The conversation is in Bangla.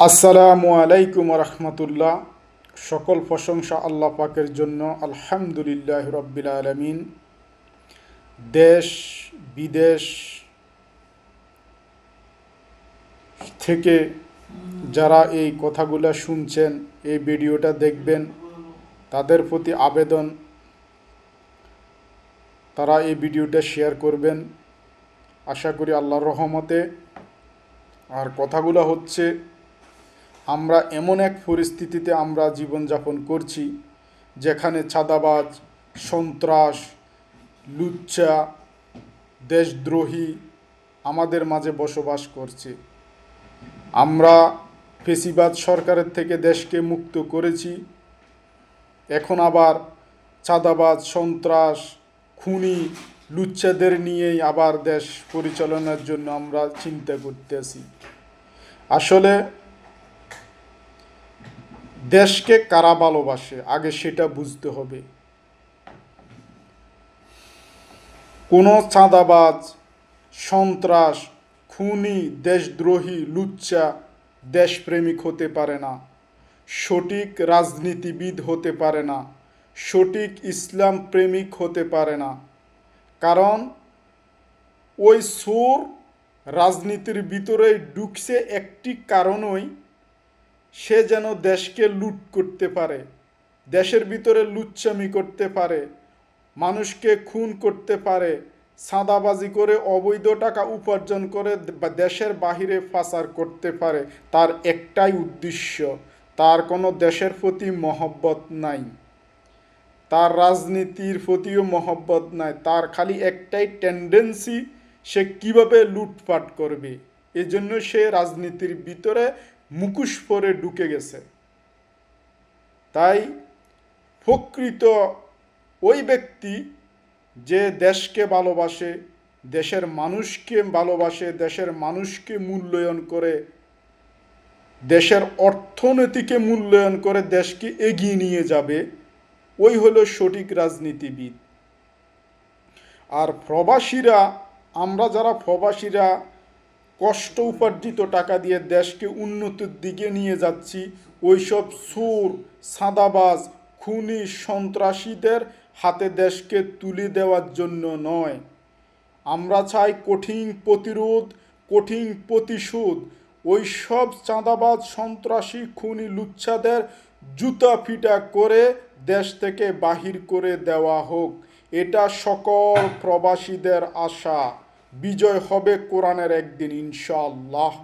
আসসালামু আলাইকুম রহমতুল্লাহ। সকল প্রশংসা আল্লাহ পাকের জন্য। আলহামদুলিল্লাহ রব্বিল আলামিন। দেশ বিদেশ থেকে যারা এই কথাগুলো শুনছেন, এই ভিডিওটা দেখবেন, তাদের প্রতি আবেদন, তারা এই ভিডিওটা শেয়ার করবেন। আশা করি আল্লাহর রহমতে। আর কথাগুলো হচ্ছে, আমরা এমন এক পরিস্থিতিতে আমরা জীবনযাপন করছি যেখানে চাঁদাবাজ, সন্ত্রাস, লুচ্চা, দেশদ্রোহী আমাদের মাঝে বসবাস করছে। আমরা ফেসিবাদ সরকারের থেকে দেশকে মুক্ত করেছি, এখন আবার চাঁদাবাজ, সন্ত্রাস, খুনি, লুচ্চাদের নিয়েই আবার দেশ পরিচালনার জন্য আমরা চিন্তা করতেছি। আসলে দেশকে কারা ভালোবাসে আগে সেটা বুঝতে হবে। কোনো চাঁদাবাজ, সন্ত্রাস, খুনি, দেশদ্রোহী, লুচ্চা দেশপ্রেমিক হতে পারে না, সঠিক রাজনীতিবিদ হতে পারে না, সঠিক ইসলাম প্রেমিক হতে পারে না। কারণ ওই চোর রাজনীতির ভিতরে ঢুকছে একটি কারণই, সে যেন দেশকে লুট করতে পারে, দেশের ভিতরে লুচ্চামি করতে পারে, মানুষকে খুন করতে পারে, চাঁদাবাজি করে অবৈধ টাকা উপার্জন করে দেশের বাহিরে পাচার করতে পারে। তার একটাই উদ্দেশ্য, তার কোনো দেশের প্রতি মহব্বত নাই, তার রাজনীতির প্রতিও মহব্বত নাই, তার খালি একটাই টেন্ডেন্সি, সে কিভাবে লুটপাট করবে। এজন্য সে রাজনীতির ভিতরে মুখোশ পরে ঢুকে গেছে। তাই প্রকৃত ওই ব্যক্তি যে দেশকে ভালোবাসে, দেশের মানুষকে ভালোবাসে, দেশের মানুষকে মূল্যায়ন করে, দেশের অর্থনীতিকে মূল্যায়ন করে দেশকে এগিয়ে নিয়ে যাবে, ওই হলো সঠিক রাজনীতিবিদ। আর প্রবাসীরা, আমরা যারা প্রবাসীরা কষ্ট উপার্জিত টাকা দিয়ে দেশকে উন্নতির দিকে নিয়ে যাচ্ছি, ওইসব চোর, চাঁদাবাজ, খুনি, সন্ত্রাসীদের হাতে দেশকে তুলে দেওয়ার জন্য নয়। আমরা চাই কঠিন প্রতিরোধ, কঠিন প্রতিশোধ। ওই সব চাঁদাবাজ, সন্ত্রাসী, খুনি, লুচ্চাদের জুতা ফিটা করে দেশ থেকে বাহির করে দেওয়া হোক। এটা সকল প্রবাসীদের আশা। বিজয় হবে কোরআনের একদিন, ইনশাআল্লাহ।